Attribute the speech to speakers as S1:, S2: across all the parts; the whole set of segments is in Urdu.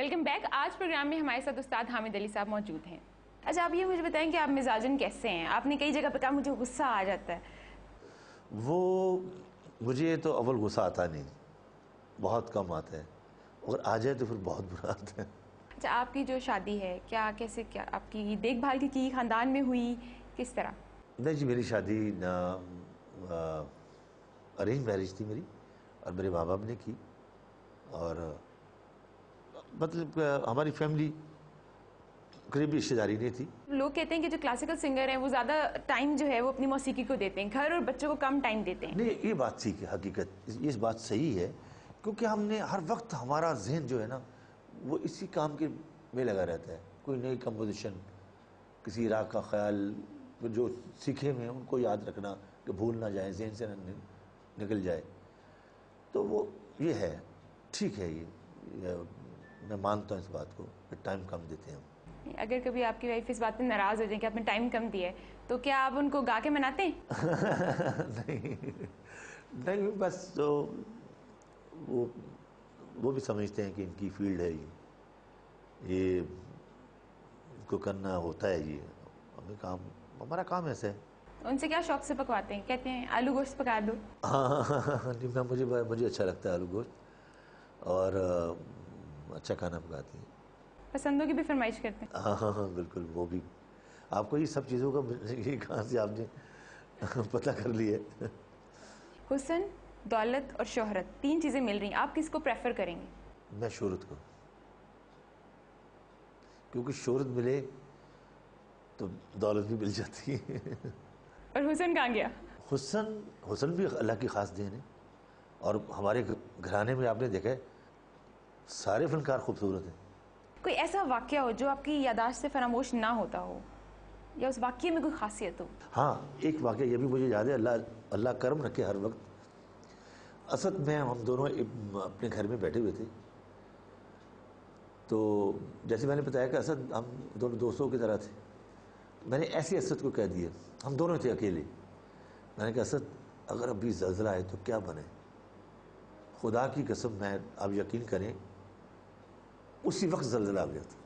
S1: Welcome back. آج پروگرام میں ہمارے ساتھ استاد حامد علی صاحب موجود ہیں. اچھا آپ یہ مجھے بتائیں کہ آپ مزاجن کیسے ہیں؟ آپ نے کئی جگہ پہ کہا مجھے غصہ آ جاتا ہے.
S2: وہ مجھے تو اول غصہ آتا نہیں، بہت کم آتا ہے، اور آ جائے تو پھر بہت برا آتا ہے.
S1: اچھا آپ کی جو شادی ہے کیا آپ کی دیکھ بھال کی خاندان میں ہوئی کس طرح؟
S2: نہیں جی، میری شادی ارینج میرج تھی میری، اور میرے ماں باپ نے کی. اور مطلب ہماری فیملی قریبی رشتہ داری نہیں تھی.
S1: لوگ کہتے ہیں کہ جو کلاسیکل سنگر ہیں وہ زیادہ ٹائم جو ہے وہ اپنی موسیقی کو دیتے ہیں، گھر اور بچوں کو کم ٹائم دیتے ہیں.
S2: نہیں، یہ بات ٹھیک ہے، حقیقت یہ بات صحیح ہے، کیونکہ ہم نے ہر وقت ہمارا ذہن جو ہے نا وہ اسی کام کے میں لگا رہتا ہے. کوئی نئی کمپوزیشن، کسی راگ کا خیال جو سیکھے ہوئے ہیں ان کو یاد رکھنا کہ بھول نہ جائیں، ذہن سے نہ نکل جائے. تو وہ یہ ہے، ٹھیک ہے، یہ میں مانتا ہوں اس بات کو کہ ٹائم کم دیتے ہیں ہم.
S1: اگر کبھی آپ کی وائف اس بات پہ ناراض ہو جائیں کہ آپ نے ٹائم کم دیا ہے تو کیا آپ ان کو گا کے مناتے ہیں؟
S2: نہیں، بس وہ بھی سمجھتے ہیں کہ ان کی فیلڈ ہے یہ کو کرنا ہوتا ہے. یہ ہمارا کام ایسا ہے.
S1: ان سے کیا شوق سے پکواتے ہیں؟ کہتے ہیں آلو گوشت پکا دو.
S2: ہاں، مجھے اچھا لگتا ہے آلو گوشت، اور اچھا کھانا پکاتی ہیں.
S1: پسندوں کی بھی فرمائش کرتے ہیں؟
S2: ہاں بالکل. وہ بھی آپ کو یہ سب چیزوں کا کہاں سے آپ نے پتہ کر لی ہے؟
S1: حسن، دولت اور شہرت، تین چیزیں مل رہی ہیں، آپ کس کو پریفر کریں گے؟
S2: میں شہرت کو، کیونکہ شہرت ملے تو دولت بھی مل جاتی ہے.
S1: اور حسن کہاں گیا؟
S2: حسن بھی اللہ کی خاص دین ہے. اور ہمارے گھرانے میں آپ نے دیکھا ہے سارے فنکار خوبصورت ہیں.
S1: کوئی ایسا واقعہ ہو جو آپ کی یادداشت سے فراموش نہ ہوتا ہو، یا اس واقعے میں کوئی خاصیت ہو؟
S2: ہاں، ایک واقعہ یہ بھی مجھے یاد ہے، اللہ کرم رکھے ہر وقت. اسد میں ہم دونوں اپنے گھر میں بیٹھے ہوئے تھے، تو جیسے میں نے بتایا کہ اسد ہم دونوں دوستوں کی طرح تھے. میں نے ایسے اسد کو کہہ دیا، ہم دونوں تھے اکیلے. میں نے کہا اسد اگر ابھی زلزلہ آئے تو کیا بنے؟ خدا کی قسم، میں آپ یقین کریں اسی وقت زلزلہ آ گیا تھا.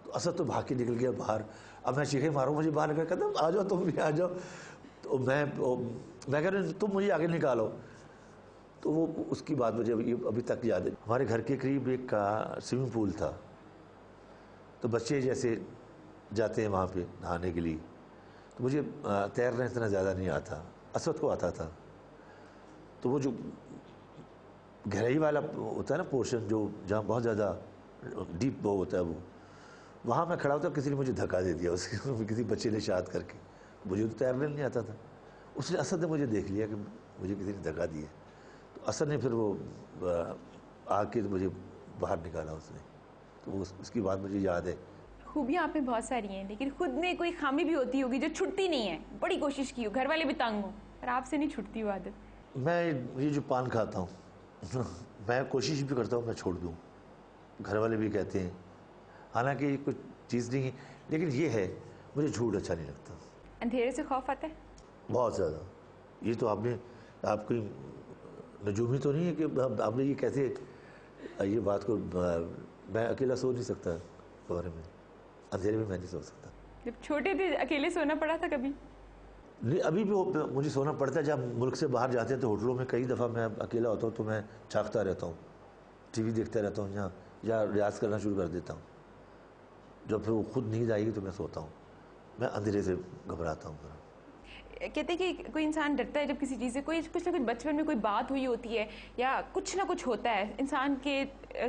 S2: تو اسد تو بھاگ کے نکل گیا باہر. اب میں چیخیں ماروں، مجھے باہر نکل، کہتا آ جاؤ تم بھی آ جاؤ. تو میں کہہ رہا ہوں تم مجھے آگے نکالو. تو وہ اس کی بات مجھے ابھی تک یاد ہے. ہمارے گھر کے قریب ایک سوئمنگ پول تھا، تو بچے جیسے جاتے ہیں وہاں پہ نہانے کے لیے. تو مجھے تیرنا اتنا زیادہ نہیں آتا، اسد کو آتا تھا. تو وہ جو گہرائی والا ہوتا ہے نا پورشن، جو جہاں بہت زیادہ ڈیپ وہ ہوتا ہے، وہاں میں کھڑا ہوتا، کسی نے مجھے دھکا دے دیا کسی بچے نے شاید کر کے. مجھے تو تیرنا نہیں آتا تھا. اسد نے مجھے دیکھ لیا کہ مجھے کسی نے دھکا دیا. تو اسد نے پھر وہ آ کے مجھے باہر نکالا اس نے. تو اس کی بات مجھے یاد ہے.
S1: خوبیاں آپ میں بہت ساری ہیں، لیکن خود میں کوئی خامی بھی ہوتی ہوگی جو چھٹتی نہیں ہے. بڑی کوشش کی ہو، گھر والے بھی تنگ ہوں، پر آپ سے نہیں چھٹتی وہ عادت.
S2: میں یہ جو پان کھاتا ہوں میں کوشش بھی کرتا ہوں میں چھوڑ دوں. گھر والے بھی کہتے ہیں، حالانکہ یہ کچھ چیز نہیں ہے، لیکن یہ ہے مجھے جھوٹ اچھا نہیں لگتا.
S1: اندھیرے سے خوف آتا ہے؟
S2: بہت زیادہ. یہ تو آپ کوئی نجومی تو نہیں ہے کہ آپ نے یہ کیسے یہ بات کو، میں اکیلا سو نہیں سکتا کمرے میں، اندھیرے میں نہیں سو سکتا.
S1: جب چھوٹے تھے اکیلے سونا پڑا تھا کبھی؟
S2: نہیں، ابھی بھی مجھے سونا پڑتا ہے. جب ملک سے باہر جاتے ہیں تو ہوٹلوں میں کئی دفعہ میں اکیلا ہوتا ہوں تو میں جھانکتا رہتا ہوں، ٹی وی دیکھتا رہتا ہوں، یہاں یا ریاض کرنا شروع کر دیتا ہوں. جب پھر وہ خود نیند آئے گی تو میں سوتا ہوں. میں اندھیرے سے گھبراتا ہوں.
S1: کہتے ہیں کہ کوئی انسان ڈرتا ہے جب کسی چیز سے، کچھ نہ کچھ بچپن میں کوئی بات ہوئی ہوتی ہے، یا کچھ نہ کچھ ہوتا ہے انسان کے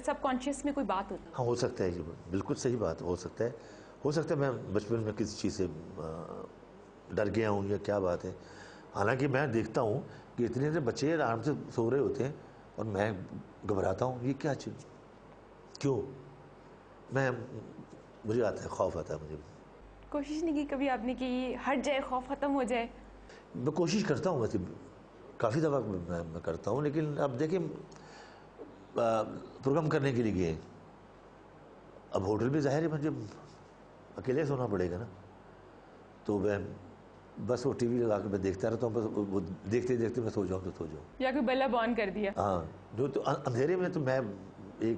S1: سب کانشیس میں، کوئی بات ہوتی ہے.
S2: ہاں، ہو سکتا ہے، یہ بالکل صحیح بات. ہو سکتا ہے میں بچپن میں کسی چیز سے ڈر گیا ہوں یا کیا بات ہے. حالانکہ میں دیکھتا ہوں کہ اتنے بچے آرام سے سو رہے ہوتے ہیں اور میں گھبراتا ہوں، یہ کیا چیز، کیوں؟ مجھے آتا ہے، خوف آتا ہے مجھے.
S1: کوشش نہیں کی کبھی آپ نے کہ ہٹ جائے، خوف ختم ہو جائے؟
S2: میں کوشش کرتا ہوں، ویسے کافی دفعہ میں کرتا ہوں. لیکن اب دیکھیں پروگرام کرنے کے لیے گئے، اب ہوٹل بھی ظاہر ہے مجھے اکیلے سونا پڑے گا نا. تو میں بس وہ ٹی وی لگا کے میں دیکھتا رہتا ہوں، بس وہ دیکھتے دیکھتے میں سو جاؤں تو سو جاؤں.
S1: یا کوئی بلب آن کر دیا؟
S2: ہاں، جو تو اندھیرے میں تو میں ایک